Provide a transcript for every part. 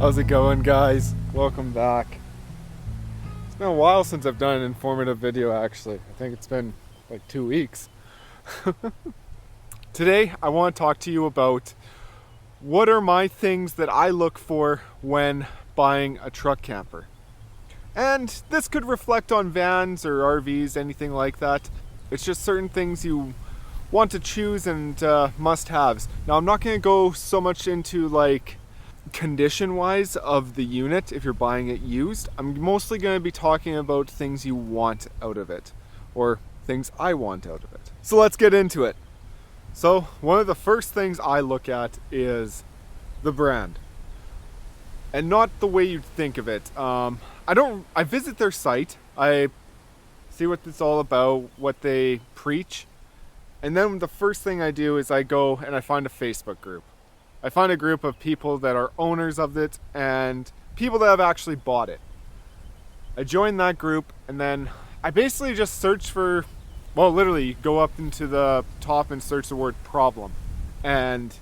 How's it going, guys? Welcome back. It's been a while since I've done an informative video, actually. I think it's been like 2 weeks. Today, I want to talk to you about what are my things that I look for when buying a truck camper. And this could reflect on vans or RVs, anything like that. It's just certain things you want to choose and must-haves. Now, I'm not going to go so much into like condition wise of the unit if you're buying it used. I'm mostly going to be talking about things you want out of it, or things I want out of it. So let's get into it. So one of the first things I look at is the brand, and not the way you'd think of it. I visit their site, I see what it's all about, what they preach, and then the first thing I do is I go and I find a Facebook group. I find a group of people that are owners of it and people that have actually bought it. I join that group and then I basically just search for, well, literally go up into the top and search the word problem. And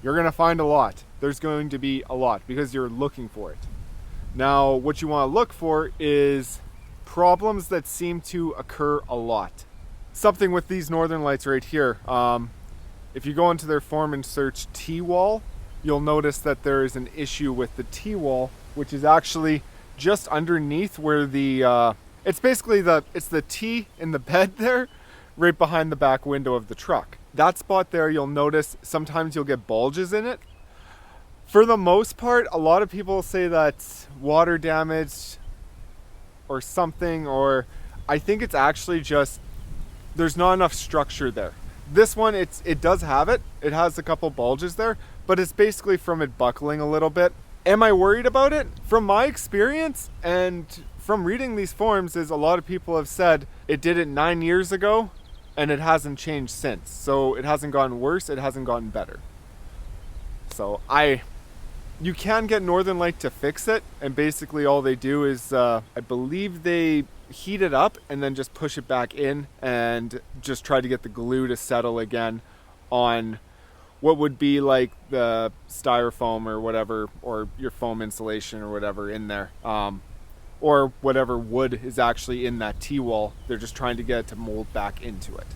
you're going to find a lot. There's going to be a lot because you're looking for it. Now, what you want to look for is problems that seem to occur a lot. Something with these Northern Lights right here. If you go into their forum and search T-wall, you'll notice that there is an issue with the T-wall, which is actually just underneath where the, it's basically it's the T in the bed there, right behind the back window of the truck. That spot there, you'll notice sometimes you'll get bulges in it. For the most part, a lot of people say that's water damage or something, or I think it's actually just, there's not enough structure there. This one, it does have it. It has a couple bulges there, but it's basically from it buckling a little bit. Am I worried about it? From my experience and from reading these forums, is a lot of people have said it did it 9 years ago and it hasn't changed since. So it hasn't gotten worse, it hasn't gotten better. So you can get Northern Light to fix it, and basically all they do is, I believe they heat it up and then just push it back in and just try to get the glue to settle again on what would be like the styrofoam or whatever, or your foam insulation or whatever in there, or whatever wood is actually in that T-wall. They're just trying to get it to mold back into it.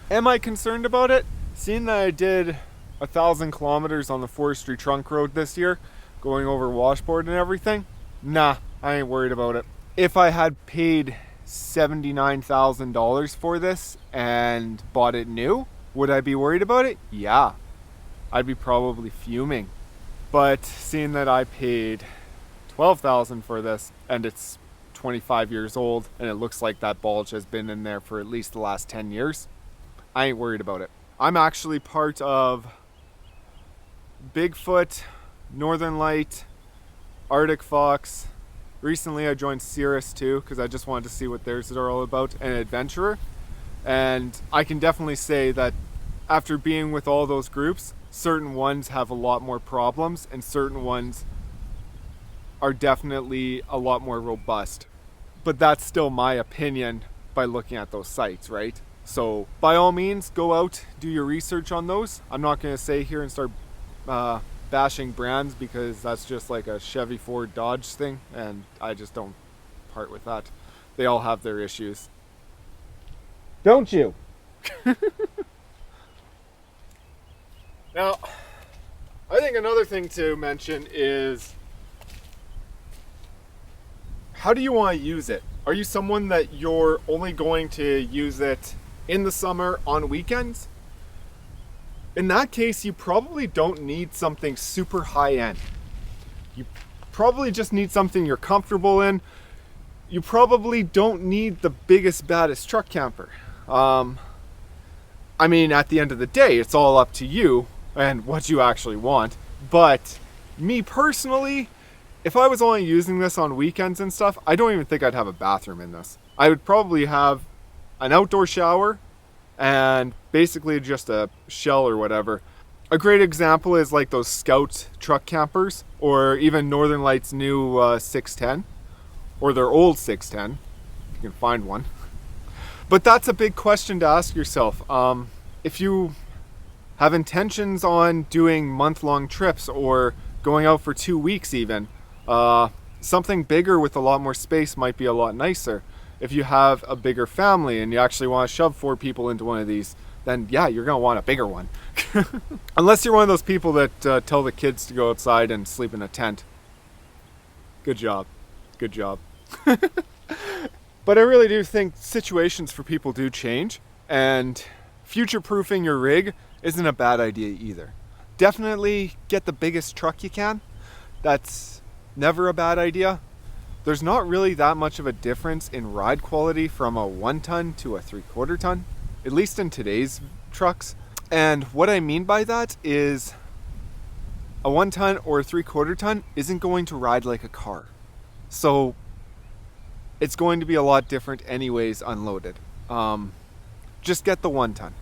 Am I concerned about it? Seeing that I did 1,000 kilometers on the forestry trunk road this year, going over washboard and everything, nah, I ain't worried about it. If I had paid $79,000 for this and bought it new, would I be worried about it? Yeah, I'd be probably fuming. But seeing that I paid $12,000 for this and it's 25 years old and it looks like that bulge has been in there for at least the last 10 years, I ain't worried about it. I'm actually part of Bigfoot, Northern Light, Arctic Fox. Recently I joined Cirrus too, because I just wanted to see what theirs are all about, and Adventurer. And I can definitely say that after being with all those groups, certain ones have a lot more problems and certain ones are definitely a lot more robust. But that's still my opinion by looking at those sites, right? So by all means, go out, do your research on those. I'm not going to say here and start bashing brands, because that's just like a Chevy, Ford, Dodge thing, and I just don't part with that. They all have their issues. Don't you? Now, I think another thing to mention is, how do you want to use it? Are you someone that you're only going to use it in the summer on weekends? In that case, you probably don't need something super high end. You probably just need something you're comfortable in. You probably don't need the biggest, baddest truck camper. I mean, at the end of the day, it's all up to you and what you actually want. But me personally, if I was only using this on weekends and stuff, I don't even think I'd have a bathroom in this. I would probably have an outdoor shower and basically just a shell or whatever. A great example is like those Scout truck campers, or even Northern Lights' new 610, or their old 610, if you can find one. But that's a big question to ask yourself. If you have intentions on doing month-long trips or going out for 2 weeks even, Something bigger with a lot more space might be a lot nicer. If you have a bigger family and you actually want to shove 4 people into one of these, then yeah, you're going to want a bigger one. Unless you're one of those people that tell the kids to go outside and sleep in a tent. Good job. Good job. But I really do think situations for people do change, and future-proofing your rig isn't a bad idea either. Definitely get the biggest truck you can. That's never a bad idea. There's not really that much of a difference in ride quality from a 1 ton to a 3/4 ton, at least in today's trucks. And what I mean by that is a 1 ton or a 3/4 ton isn't going to ride like a car. So it's going to be a lot different anyways unloaded. Just get the 1 ton,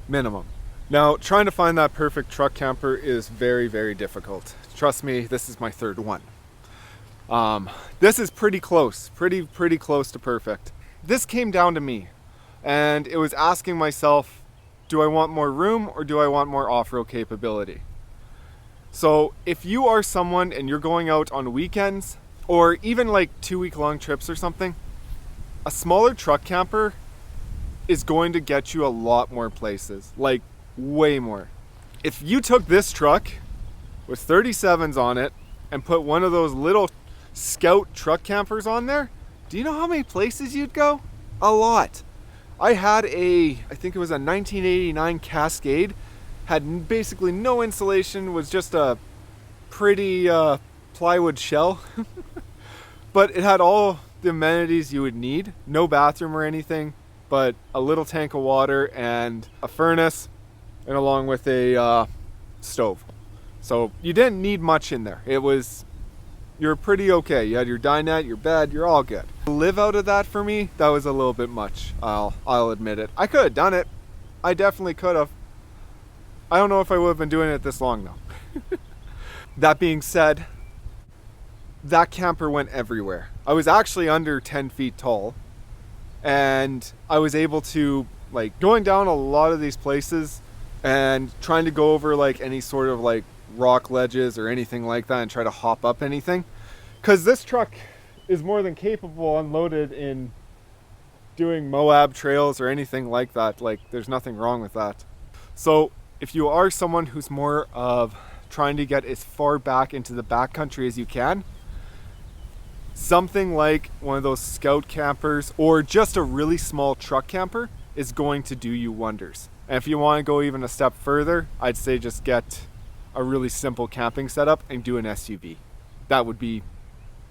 minimum. Now, trying to find that perfect truck camper is very, very difficult. Trust me, this is my 3rd one. This is pretty close, pretty close to perfect. This came down to me, and it was asking myself, do I want more room or do I want more off-road capability? So if you are someone and you're going out on weekends, or even like 2-week-long trips or something, a smaller truck camper is going to get you a lot more places, like way more. If you took this truck with 37s on it and put one of those little Scout truck campers on there, do you know how many places you'd go? A lot. I had I think it was a 1989 Cascade, had basically no insulation, was just a pretty plywood shell. But it had all the amenities you would need. No bathroom or anything, but a little tank of water and a furnace, and along with a stove. So you didn't need much in there. You're pretty okay. You had your dinette, your bed, you're all good. To live out of that for me, that was a little bit much. I'll admit it. I could have done it. I definitely could have. I don't know if I would have been doing it this long though. That being said, that camper went everywhere. I was actually under 10 feet tall, and I was able to, like, going down a lot of these places and trying to go over like any sort of like rock ledges or anything like that and try to hop up anything, because this truck is more than capable unloaded in doing Moab trails or anything like that. Like, there's nothing wrong with that. So if you are someone who's more of trying to get as far back into the backcountry as you can, something like one of those Scout campers or just a really small truck camper is going to do you wonders. And if you want to go even a step further, I'd say just get a really simple camping setup and do an SUV. That would be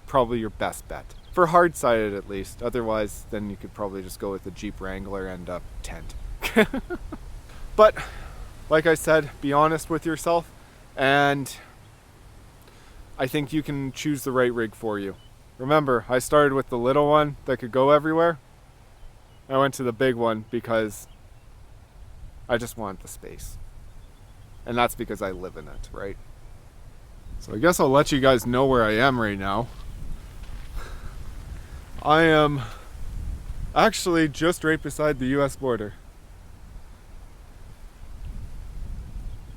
probably your best bet. For hard-sided at least. Otherwise, then you could probably just go with a Jeep Wrangler and a tent. But, like I said, be honest with yourself, and I think you can choose the right rig for you. Remember, I started with the little one that could go everywhere. I went to the big one because I just wanted the space. And that's because I live in it, right? So I guess I'll let you guys know where I am right now. I am actually just right beside the US border.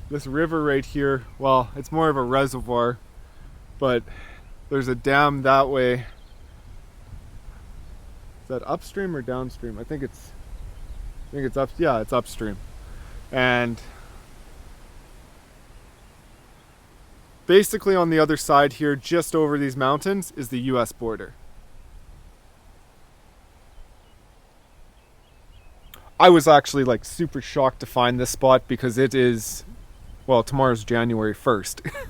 This river right here, well, it's more of a reservoir, but there's a dam that way. Is that upstream or downstream? I think it's up. Yeah, it's upstream. And basically on the other side here, just over these mountains, is the US border. I was actually like super shocked to find this spot because it is, well, tomorrow's January 1st.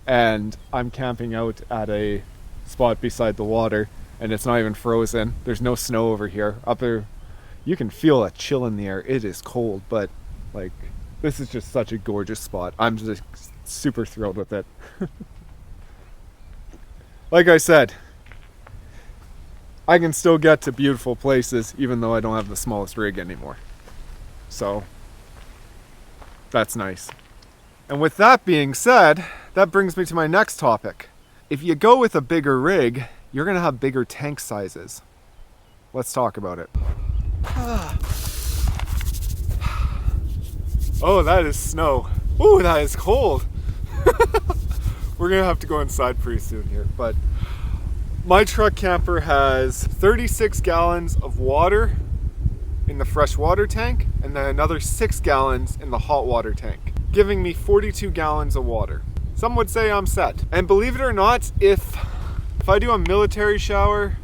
And I'm camping out at a spot beside the water, and it's not even frozen. There's no snow over here. Up there, you can feel a chill in the air. It is cold, but like, this is just such a gorgeous spot. I'm just super thrilled with it. Like I said, I can still get to beautiful places even though I don't have the smallest rig anymore. So that's nice. And with that being said, that brings me to my next topic. If you go with a bigger rig, you're gonna have bigger tank sizes. Let's talk about it. Oh, that is snow. Ooh, that is cold. We're gonna have to go inside pretty soon here, but my truck camper has 36 gallons of water in the fresh water tank and then another 6 gallons in the hot water tank, giving me 42 gallons of water. Some would say I'm set. And believe it or not, if I do a military shower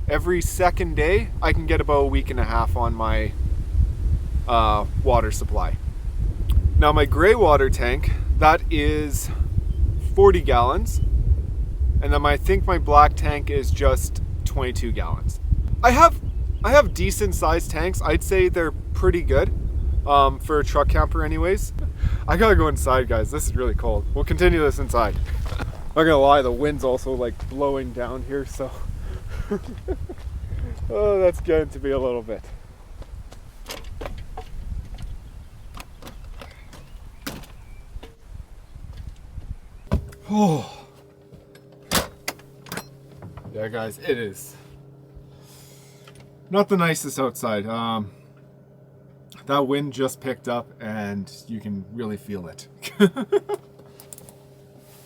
every second day, I can get about a week and a half on my water supply. Now my gray water tank, that is 40 gallons. And then I think my black tank is just 22 gallons. I have decent sized tanks. I'd say they're pretty good for a truck camper anyways. I gotta go inside, guys. This is really cold. We'll continue this inside. Not gonna lie, the wind's also like blowing down here, so oh, that's getting to be a little bit. Oh. Yeah, guys, it is not the nicest outside. That wind just picked up and you can really feel it.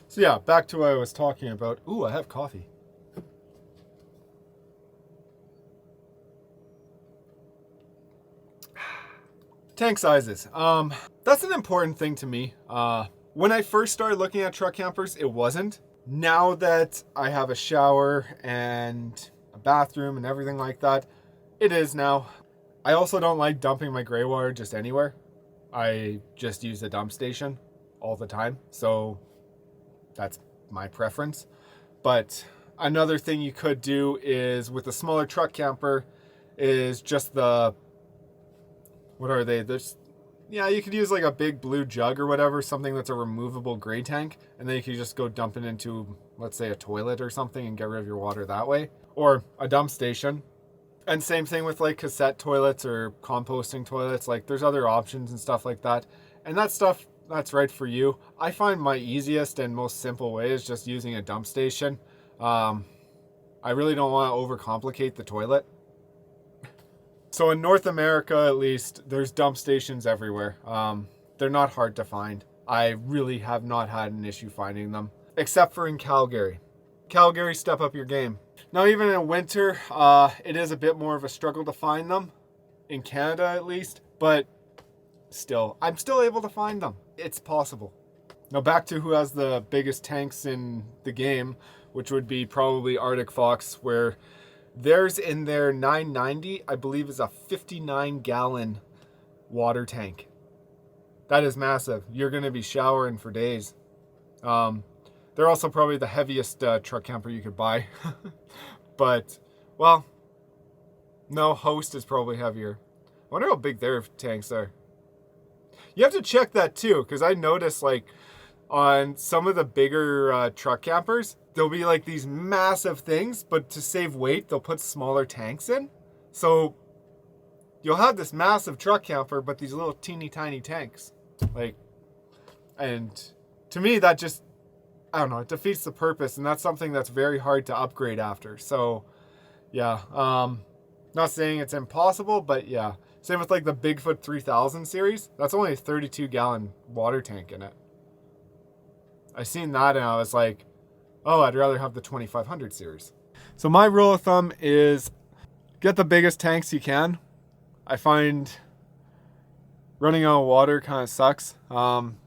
So yeah, back to what I was talking about. Ooh, I have coffee. Tank sizes. That's an important thing to me. When I first started looking at truck campers, it wasn't. Now that I have a shower and a bathroom and everything like that, it is now. I also don't like dumping my gray water just anywhere. I just use the dump station all the time, so that's my preference. But another thing you could do is with a smaller truck camper is just the, what are they? Yeah, you could use like a big blue jug or whatever, something that's a removable gray tank, and then you could just go dump it into, let's say, a toilet or something and get rid of your water that way. Or a dump station. And same thing with like cassette toilets or composting toilets. Like there's other options and stuff like that. And that stuff, that's right for you. I find my easiest and most simple way is just using a dump station. I really don't want to overcomplicate the toilet. So in North America, at least, there's dump stations everywhere. They're not hard to find. I really have not had an issue finding them, except for in Calgary. Calgary, step up your game. Now, even in winter, it is a bit more of a struggle to find them, in Canada at least, but still, I'm still able to find them. It's possible. Now back to who has the biggest tanks in the game, which would be probably Arctic Fox, where theirs in their 990, I believe, is a 59 gallon water tank. That is massive. You're going to be showering for days. They're also probably the heaviest truck camper you could buy. But, well, no, Host is probably heavier. I wonder how big their tanks are. You have to check that too, because I noticed like on some of the bigger truck campers, there'll be like these massive things, but to save weight, they'll put smaller tanks in. So you'll have this massive truck camper, but these little teeny tiny tanks. Like, and to me, that just, I don't know, it defeats the purpose, and that's something that's very hard to upgrade after. So yeah, not saying it's impossible, but yeah. Same with like the Bigfoot 3000 series. That's only a 32 gallon water tank in it. I seen that and I was like, oh, I'd rather have the 2500 series. So my rule of thumb is get the biggest tanks you can. I find running out of water kind of sucks.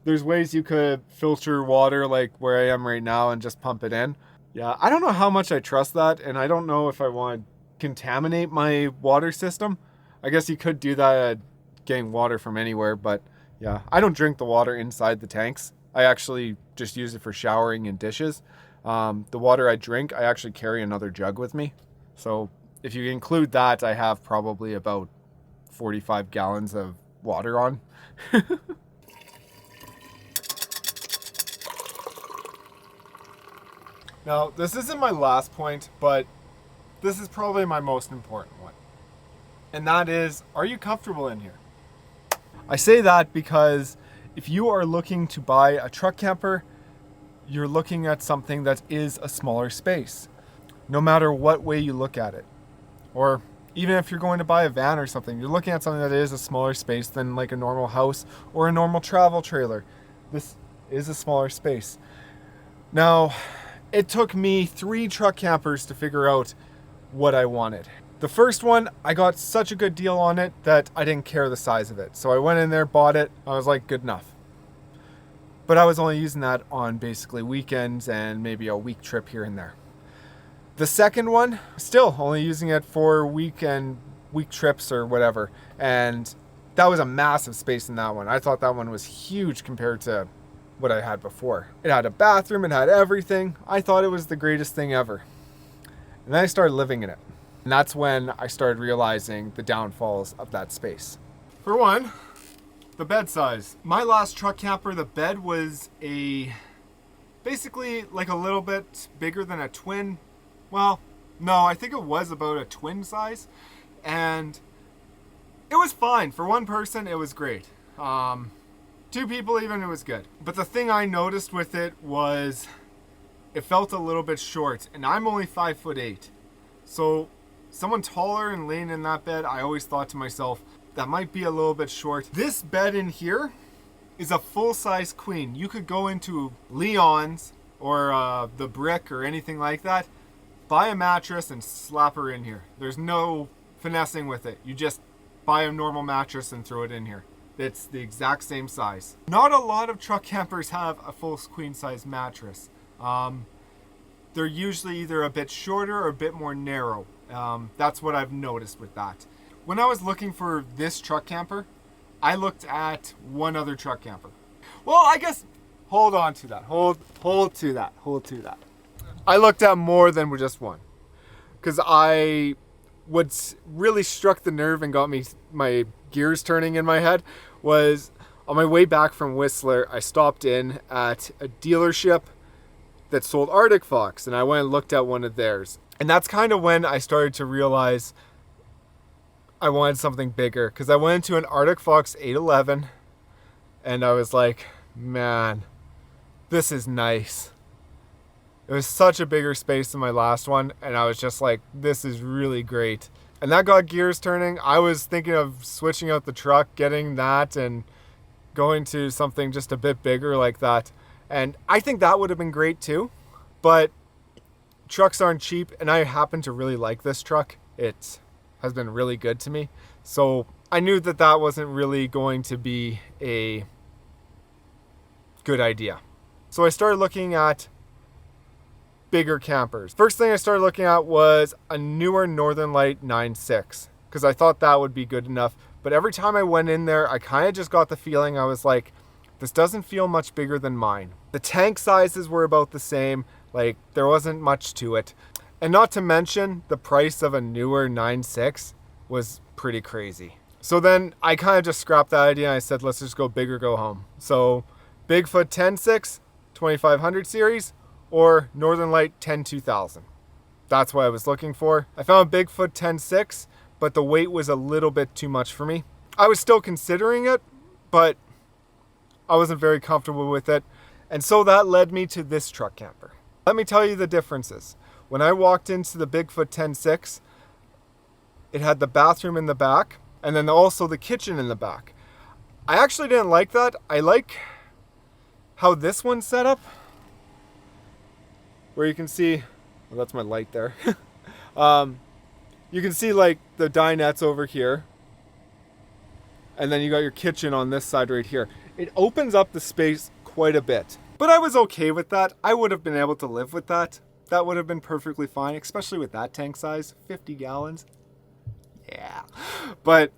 There's ways you could filter water like where I am right now and just pump it in. Yeah, I don't know how much I trust that, and I don't know if I want to contaminate my water system. I guess you could do that getting water from anywhere, but yeah, I don't drink the water inside the tanks. I actually just use it for showering and dishes. The water I drink, I actually carry another jug with me. So if you include that, I have probably about 45 gallons of water on. Now, this isn't my last point, but this is probably my most important one. And that is, are you comfortable in here? I say that because if you are looking to buy a truck camper, you're looking at something that is a smaller space, no matter what way you look at it. Or even if you're going to buy a van or something, you're looking at something that is a smaller space than like a normal house or a normal travel trailer. This is a smaller space. Now, it took me 3 truck campers to figure out what I wanted. The first one, I got such a good deal on it that I didn't care the size of it. So I went in there, bought it, I was like, good enough. But I was only using that on basically weekends and maybe a week trip here and there. The second one, still only using it for week trips or whatever. And that was a massive space in that one. I thought that one was huge compared to what I had before. It had a bathroom, it had everything. I thought it was the greatest thing ever. And then I started living in it. And that's when I started realizing the downfalls of that space. For one, the bed size. My last truck camper, the bed was basically like a little bit bigger than a twin. Well, no, I think it was about a twin size. And it was fine. For one person, it was great. 2 people even, it was good. But the thing I noticed with it was it felt a little bit short. And I'm only 5'8". So someone taller and laying in that bed, I always thought to myself, that might be a little bit short. This bed in here is a full-size queen. You could go into Leon's or the Brick or anything like that, buy a mattress and slap her in here. There's no finessing with it. You just buy a normal mattress and throw it in here. It's the exact same size. Not a lot of truck campers have a full queen size mattress. They're usually either a bit shorter or a bit more narrow. That's what I've noticed with that. When I was looking for this truck camper, I looked at one other truck camper. Well, I guess, hold on to that. Hold to that. I looked at more than just one. Because what really struck the nerve and got me my gears turning in my head was on my way back from Whistler, I stopped in at a dealership that sold Arctic Fox, and I went and looked at one of theirs. And that's kind of when I started to realize I wanted something bigger, because I went into an Arctic Fox 811 and I was like, man, this is nice. It was such a bigger space than my last one, and I was just like, this is really great. And that got gears turning. I was thinking of switching out the truck, getting that, and going to something just a bit bigger like that. And I think that would have been great too, but trucks aren't cheap, and I happen to really like this truck. It has been really good to me. So I knew that that wasn't really going to be a good idea. So I started looking at bigger campers. First thing I started looking at was a newer Northern Light 9.6, because I thought that would be good enough. But every time I went in there, I kind of just got the feeling, I was like, this doesn't feel much bigger than mine. The tank sizes were about the same. Like, there wasn't much to it. And not to mention, the price of a newer 9.6 was pretty crazy. So then I kind of just scrapped that idea and I said, let's just go big or go home. So Bigfoot 10.6, 2500 series, or Northern Light 10-2000. That's what I was looking for. I found Bigfoot 10.6, but the weight was a little bit too much for me. I was still considering it, but I wasn't very comfortable with it. And so that led me to this truck camper. Let me tell you the differences. When I walked into the Bigfoot 10.6, it had the bathroom in the back and then also the kitchen in the back. I actually didn't like that. I like how this one's set up, where you can see, well, that's my light there. You can see like the dinettes over here, and then you got your kitchen on this side right here. It opens up the space quite a bit, but I was okay with that. I would have been able to live with that. That would have been perfectly fine, especially with that tank size, 50 gallons. Yeah, but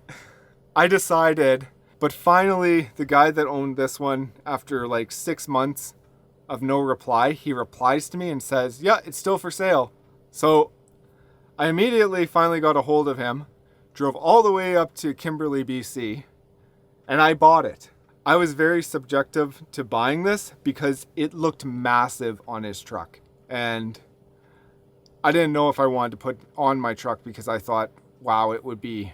I decided, but finally the guy that owned this one, after like 6 months of no reply, he replies to me and says, yeah, it's still for sale. So I immediately finally got a hold of him, drove all the way up to Kimberley, BC, and I bought it. I was very subjective to buying this because it looked massive on his truck. And I didn't know if I wanted to put on my truck because I thought, wow, it would be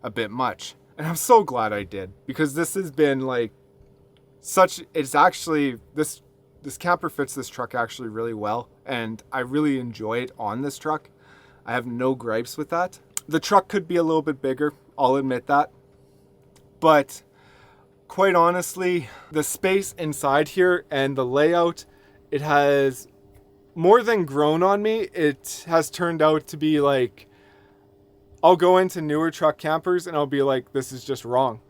a bit much. And I'm so glad I did, because this has been like it's actually, this camper fits this truck actually really well. And I really enjoy it on this truck. I have no gripes with that. The truck could be a little bit bigger, I'll admit that. But quite honestly, the space inside here and the layout it has more than grown on me. It has turned out to be like, I'll go into newer truck campers and I'll be like, this is just wrong.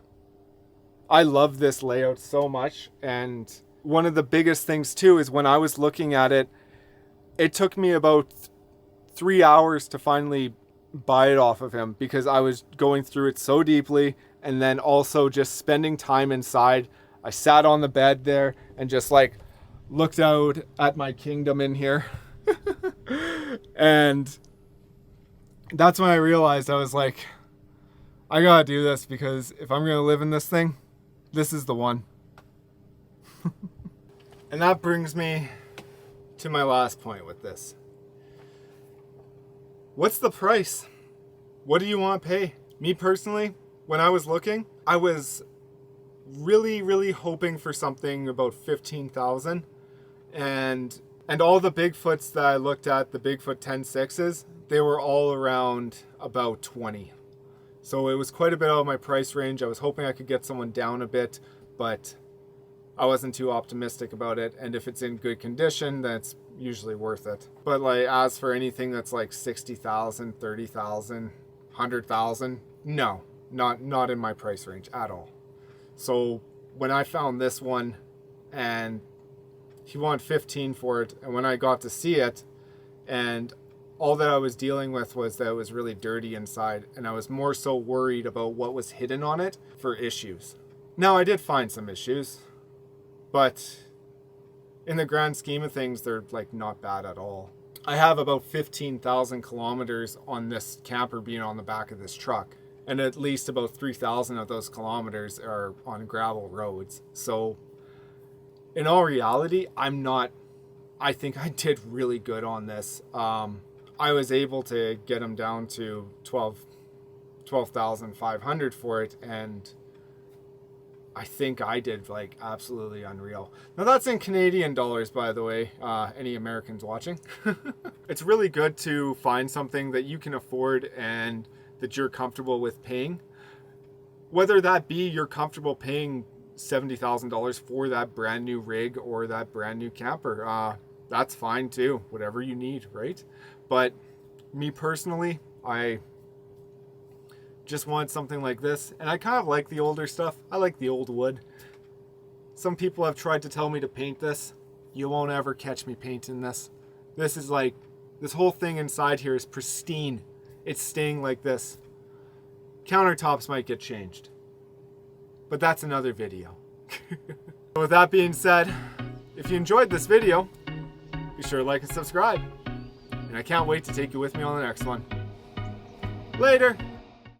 I love this layout so much. And one of the biggest things too is when I was looking at it, it took me about 3 hours to finally buy it off of him because I was going through it so deeply, and then also just spending time inside. I sat on the bed there and just like looked out at my kingdom in here. And that's when I realized, I was like, I gotta do this, because if I'm gonna live in this thing, this is the one. And that brings me to my last point with this. What's the price? What do you want to pay? Me personally, when I was looking, I was really hoping for something about 15,000, and all the Bigfoots that I looked at, the Bigfoot 10.6s, they were all around about 20. So it was quite a bit out of my price range. I was hoping I could get someone down a bit, but I wasn't too optimistic about it. And if it's in good condition, that's usually worth it. But like, as for anything that's like 60,000, 30,000, 100,000, no, not in my price range at all. So when I found this one and he wanted 15 for it, and when I got to see it, and all that I was dealing with was that it was really dirty inside, and I was more so worried about what was hidden on it for issues. Now, I did find some issues, but in the grand scheme of things, they're like not bad at all. I have about 15,000 kilometers on this camper being on the back of this truck, and at least about 3,000 of those kilometers are on gravel roads. So in all reality, I think I did really good on this. I was able to get them down to 12,500 for it, and I think I did like absolutely unreal. Now that's in Canadian dollars, by the way, any Americans watching. It's really good to find something that you can afford and that you're comfortable with paying. Whether that be you're comfortable paying $70,000 for that brand new rig or that brand new camper, that's fine too, whatever you need, right? But me personally, I just want something like this, and I kind of like the older stuff. I like the old wood. Some people have tried to tell me to paint this. You won't ever catch me painting this. This is like, this whole thing inside here is pristine. It's staying like this. Countertops might get changed, but that's another video. With that being said, if you enjoyed this video, be sure to like and subscribe. And I can't wait to take you with me on the next one. Later.